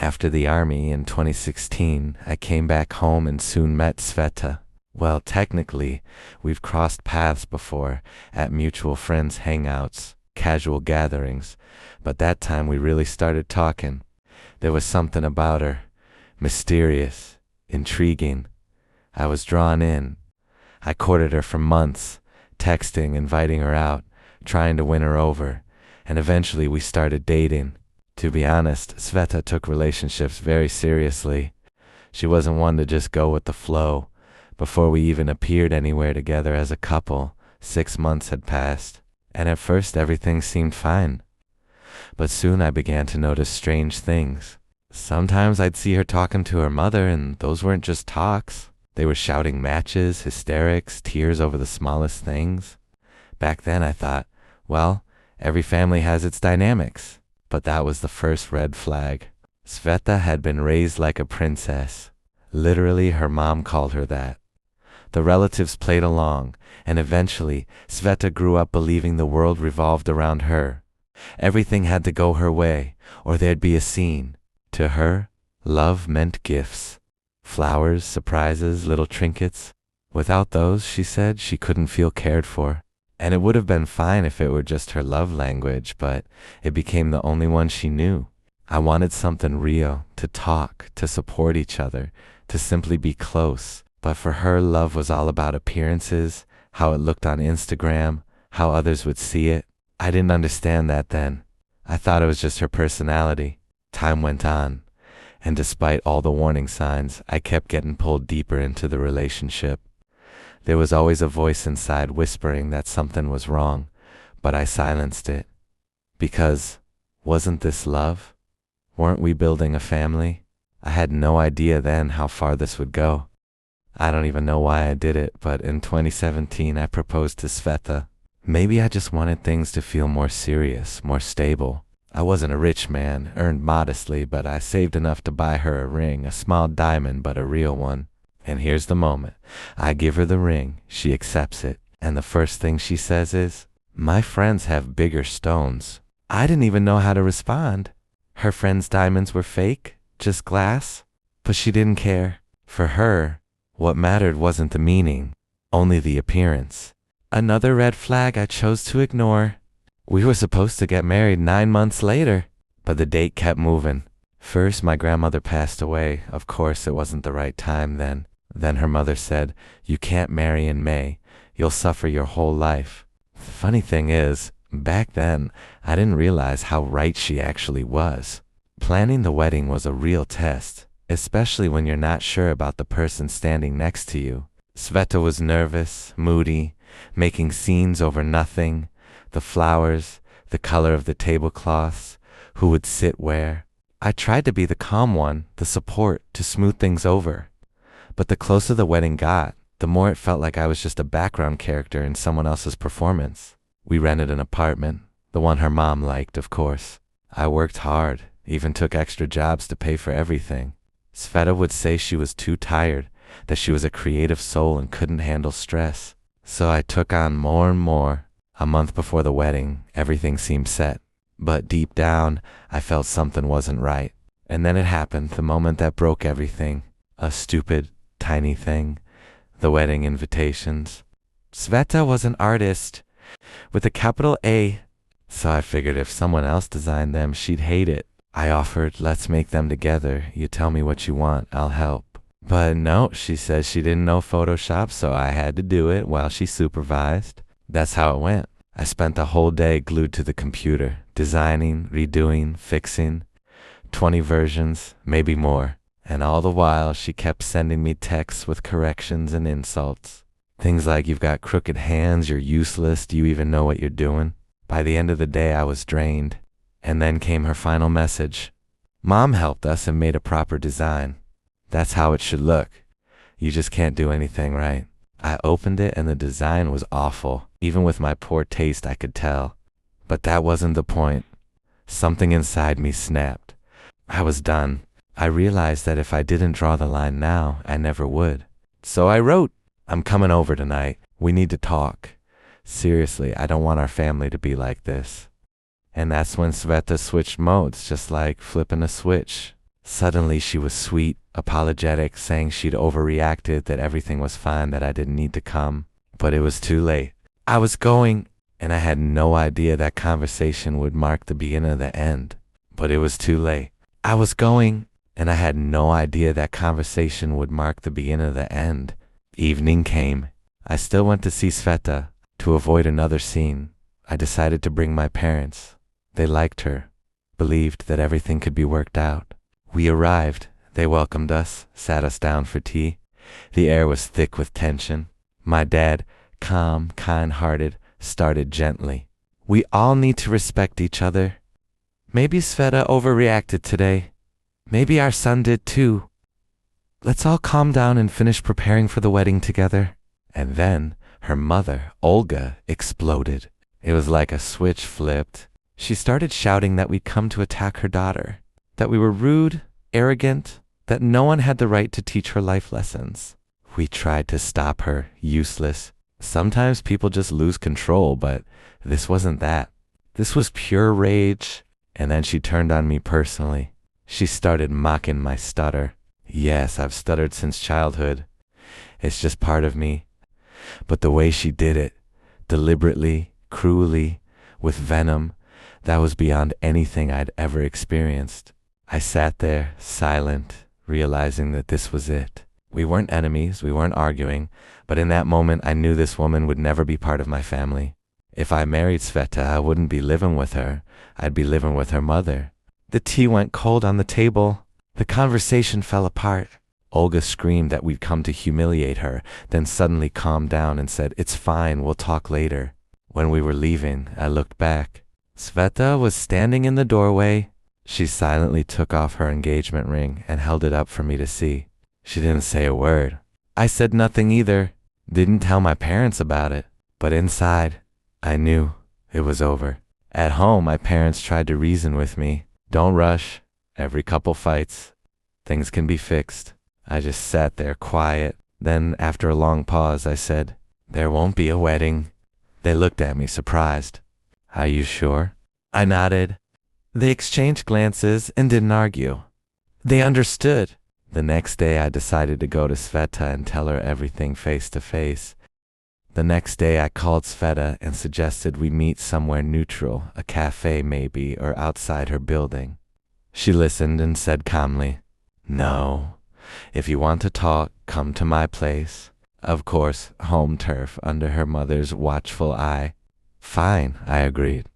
After the army in 2016, I came back home and soon met Sveta. Well, technically, we've crossed paths before at mutual friends' hangouts, casual gatherings, but that time we really started talking. There was something about her, mysterious, intriguing. I was drawn in. I courted her for months, texting, inviting her out, trying to win her over, and eventually we started dating. To be honest, Sveta took relationships very seriously. She wasn't one to just go with the flow. Before we even appeared anywhere together as a couple, 6 months had passed, and at first everything seemed fine. But soon I began to notice strange things. Sometimes I'd see her talking to her mother, and those weren't just talks. They were shouting matches, hysterics, tears over the smallest things. Back then I thought, well, every family has its dynamics. But that was the first red flag. Sveta had been raised like a princess. Literally, her mom called her that. The relatives played along, and eventually, Sveta grew up believing the world revolved around her. Everything had to go her way, or there'd be a scene. To her, love meant gifts. Flowers, surprises, little trinkets. Without those, she said, she couldn't feel cared for. And it would have been fine if it were just her love language, but it became the only one she knew. I wanted something real, to talk, to support each other, to simply be close. But for her, love was all about appearances, how it looked on Instagram, how others would see it. I didn't understand that then. I thought it was just her personality. Time went on, and despite all the warning signs, I kept getting pulled deeper into the relationship. There was always a voice inside whispering that something was wrong, but I silenced it. Because, wasn't this love? Weren't we building a family? I had no idea then how far this would go. I don't even know why I did it, but in 2017 I proposed to Sveta. Maybe I just wanted things to feel more serious, more stable. I wasn't a rich man, earned modestly, but I saved enough to buy her a ring, a small diamond, but a real one. And here's the moment. I give her the ring, she accepts it, and the first thing she says is, "My friends have bigger stones." I didn't even know how to respond. Her friends' diamonds were fake, just glass, but she didn't care. For her, what mattered wasn't the meaning, only the appearance. Another red flag I chose to ignore. We were supposed to get married 9 months later, but the date kept moving. First, my grandmother passed away. Of course, it wasn't the right time then. Then her mother said, "You can't marry in May. You'll suffer your whole life." The funny thing is, back then, I didn't realize how right she actually was. Planning the wedding was a real test, especially when you're not sure about the person standing next to you. Sveta was nervous, moody, making scenes over nothing. The flowers, the color of the tablecloths, who would sit where. I tried to be the calm one, the support, to smooth things over. But the closer the wedding got, the more it felt like I was just a background character in someone else's performance. We rented an apartment, the one her mom liked, of course. I worked hard, even took extra jobs to pay for everything. Sveta would say she was too tired, that she was a creative soul and couldn't handle stress. So I took on more and more. A month before the wedding, everything seemed set. But deep down, I felt something wasn't right. And then it happened, the moment that broke everything. A stupid, tiny thing. The wedding invitations. Sveta was an artist, with a capital A. So I figured if someone else designed them, she'd hate it. I offered, "Let's make them together. You tell me what you want, I'll help." But no, she said she didn't know Photoshop, so I had to do it while she supervised. That's how it went. I spent the whole day glued to the computer, designing, redoing, fixing. 20 versions, maybe more. And all the while, she kept sending me texts with corrections and insults. Things like, "You've got crooked hands, you're useless, do you even know what you're doing?" By the end of the day, I was drained. And then came her final message. "Mom helped us and made a proper design. That's how it should look. You just can't do anything right." I opened it and the design was awful. Even with my poor taste, I could tell. But that wasn't the point. Something inside me snapped. I was done. I realized that if I didn't draw the line now, I never would. So I wrote, "I'm coming over tonight. We need to talk. Seriously, I don't want our family to be like this." And that's when Sveta switched modes, just like flipping a switch. Suddenly she was sweet, apologetic, saying she'd overreacted, that everything was fine, that I didn't need to come. But it was too late. I was going, and I had no idea that conversation would mark the beginning of the end. But it was too late. I was going, and I had no idea that conversation would mark the beginning of the end. Evening came. I still went to see Sveta. To avoid another scene, I decided to bring my parents. They liked her, believed that everything could be worked out. We arrived. They welcomed us, sat us down for tea. The air was thick with tension. My dad, calm, kind-hearted, started gently. We all need to respect each other. Maybe Sveta overreacted today. Maybe our son did too. Let's all calm down and finish preparing for the wedding together. And then her mother, Olga, exploded. It was like a switch flipped. She started shouting that we'd come to attack her daughter, that we were rude, arrogant, that no one had the right to teach her life lessons. We tried to stop her, useless. Sometimes people just lose control, but this wasn't that. This was pure rage. And then she turned on me personally. She started mocking my stutter. Yes, I've stuttered since childhood. It's just part of me. But the way she did it, deliberately, cruelly, with venom, that was beyond anything I'd ever experienced. I sat there, silent, realizing that this was it. We weren't enemies, we weren't arguing, but in that moment I knew this woman would never be part of my family. If I married Sveta, I wouldn't be living with her. I'd be living with her mother. The tea went cold on the table. The conversation fell apart. Olga screamed that we'd come to humiliate her, then suddenly calmed down and said, "It's fine, we'll talk later." When we were leaving, I looked back. Sveta was standing in the doorway. She silently took off her engagement ring and held it up for me to see. She didn't say a word. I said nothing either. Didn't tell my parents about it. But inside, I knew it was over. At home, my parents tried to reason with me. Don't rush. Every couple fights. Things can be fixed. I just sat there quiet. Then, after a long pause, I said, "There won't be a wedding." They looked at me surprised. "Are you sure?" I nodded. They exchanged glances and didn't argue. They understood. The next day, I decided to go to Sveta and tell her everything face to face. The next day, I called Sveta and suggested we meet somewhere neutral, a cafe maybe, or outside her building. She listened and said calmly, "No. If you want to talk, come to my place." Of course, home turf under her mother's watchful eye. "Fine," I agreed.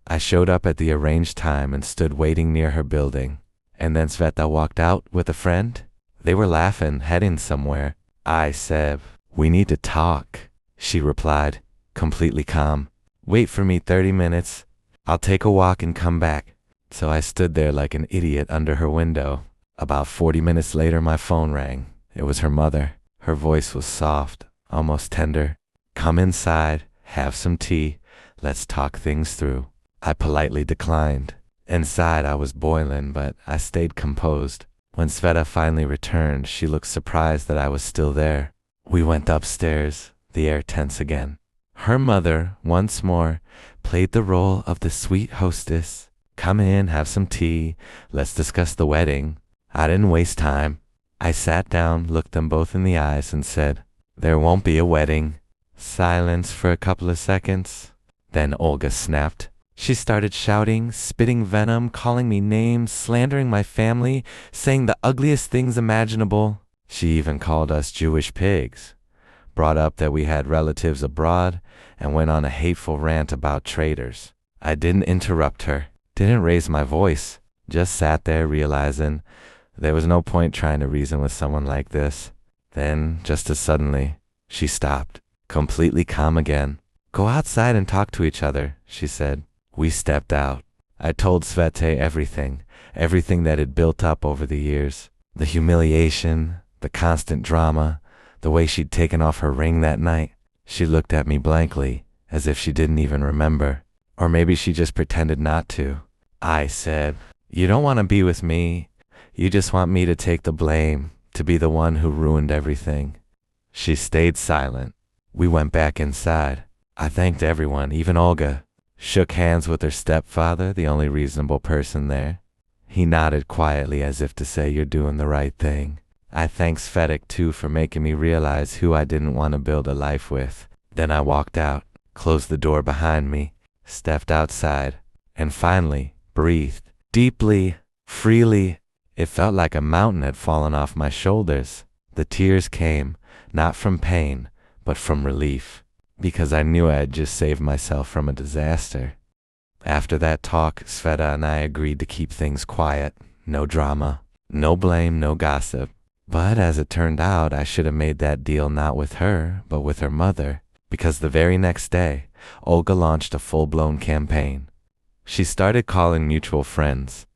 I showed up at the arranged time and stood waiting near her building. And then Sveta walked out with a friend. They were laughing, heading somewhere. I said, "We need to talk." She replied, completely calm, "Wait for me 30 minutes. I'll take a walk and come back." So I stood there like an idiot under her window. About 40 minutes later, my phone rang. It was her mother. Her voice was soft, almost tender. "Come inside, have some tea. Let's talk things through." I politely declined. Inside, I was boiling, but I stayed composed. When Sveta finally returned, she looked surprised that I was still there. We went upstairs, the air tense again. Her mother, once more, played the role of the sweet hostess. "Come in, have some tea. Let's discuss the wedding." I didn't waste time. I sat down, looked them both in the eyes, and said, "There won't be a wedding." Silence for a couple of seconds. Then Olga snapped. She started shouting, spitting venom, calling me names, slandering my family, saying the ugliest things imaginable. She even called us Jewish pigs, brought up that we had relatives abroad, and went on a hateful rant about traitors. I didn't interrupt her, didn't raise my voice, just sat there realizing there was no point trying to reason with someone like this. Then, just as suddenly, she stopped, completely calm again. "Go outside and talk to each other," she said. We stepped out. I told Sveta everything that had built up over the years. The humiliation, the constant drama, the way she'd taken off her ring that night. She looked at me blankly, as if she didn't even remember. Or maybe she just pretended not to. I said, "You don't want to be with me. You just want me to take the blame, to be the one who ruined everything." She stayed silent. We went back inside. I thanked everyone, even Olga. Shook hands with her stepfather, the only reasonable person there. He nodded quietly as if to say, "You're doing the right thing." I thanked Svetic too for making me realize who I didn't want to build a life with. Then I walked out, closed the door behind me, stepped outside, and finally breathed deeply, freely. It felt like a mountain had fallen off my shoulders. The tears came, not from pain, but from relief, because I knew I had just saved myself from a disaster. After that talk, Sveta and I agreed to keep things quiet. No drama, no blame, no gossip. But as it turned out, I should have made that deal not with her, but with her mother, because the very next day, Olga launched a full-blown campaign. She started calling mutual friends,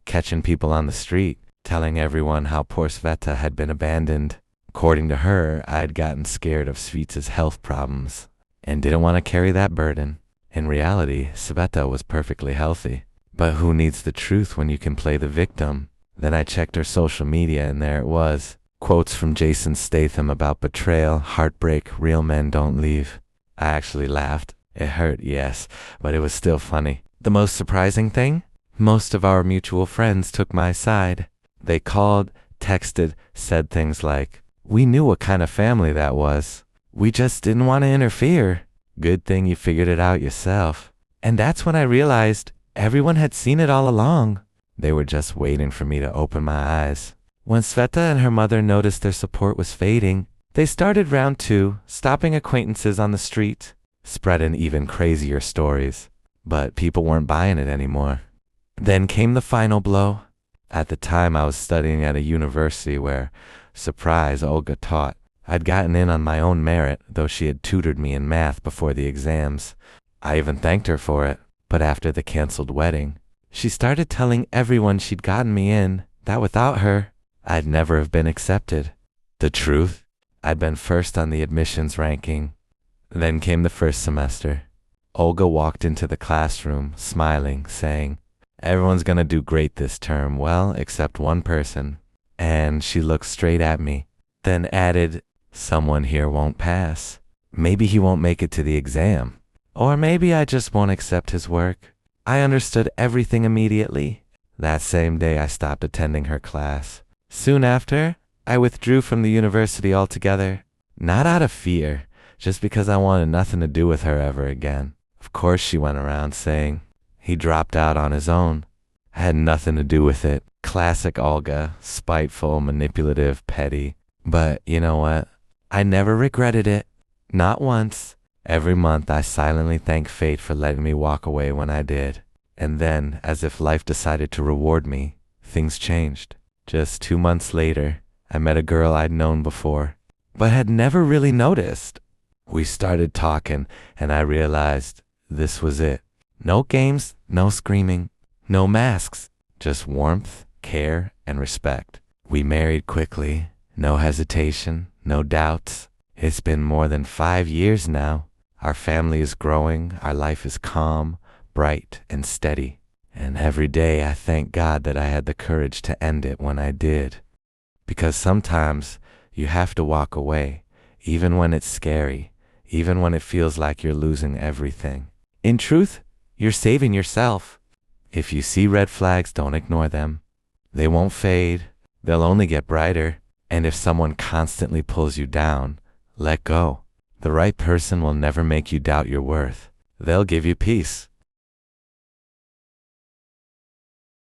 catching people on the street, telling everyone how poor Sveta had been abandoned. According to her, I had gotten scared of Sveta's health problems and didn't want to carry that burden. In reality, Sveta was perfectly healthy. But who needs the truth when you can play the victim? Then I checked her social media and there it was. Quotes from Jason Statham about betrayal, heartbreak, real men don't leave. I actually laughed. It hurt, yes, but it was still funny. The most surprising thing? Most of our mutual friends took my side. They called, texted, said things like, "We knew what kind of family that was. We just didn't want to interfere. Good thing you figured it out yourself." And that's when I realized everyone had seen it all along. They were just waiting for me to open my eyes. When Sveta and her mother noticed their support was fading, they started round two, stopping acquaintances on the street, spreading even crazier stories. But people weren't buying it anymore. Then came the final blow. At the time, I was studying at a university where, surprise, Olga taught. I'd gotten in on my own merit, though she had tutored me in math before the exams. I even thanked her for it. But after the canceled wedding, she started telling everyone she'd gotten me in, that without her, I'd never have been accepted. The truth? I'd been first on the admissions ranking. Then came the first semester. Olga walked into the classroom, smiling, saying, "Everyone's gonna do great this term, well, except one person." And she looked straight at me, then added, "Someone here won't pass. Maybe he won't make it to the exam. Or maybe I just won't accept his work." I understood everything immediately. That same day I stopped attending her class. Soon after, I withdrew from the university altogether. Not out of fear, just because I wanted nothing to do with her ever again. Of course she went around saying he dropped out on his own. I had nothing to do with it. Classic Olga, spiteful, manipulative, petty. But you know what? I never regretted it. Not once. Every month I silently thank fate for letting me walk away when I did. And then, as if life decided to reward me, things changed. Just 2 months later, I met a girl I'd known before, but had never really noticed. We started talking, and I realized this was it. No games, no screaming, no masks, just warmth, care, and respect. We married quickly, no hesitation, no doubts. It's been more than 5 years now. Our family is growing, our life is calm, bright, and steady. And every day I thank God that I had the courage to end it when I did. Because sometimes you have to walk away, even when it's scary, even when it feels like you're losing everything. In truth, you're saving yourself. If you see red flags, don't ignore them. They won't fade, they'll only get brighter. And if someone constantly pulls you down, let go. The right person will never make you doubt your worth. They'll give you peace.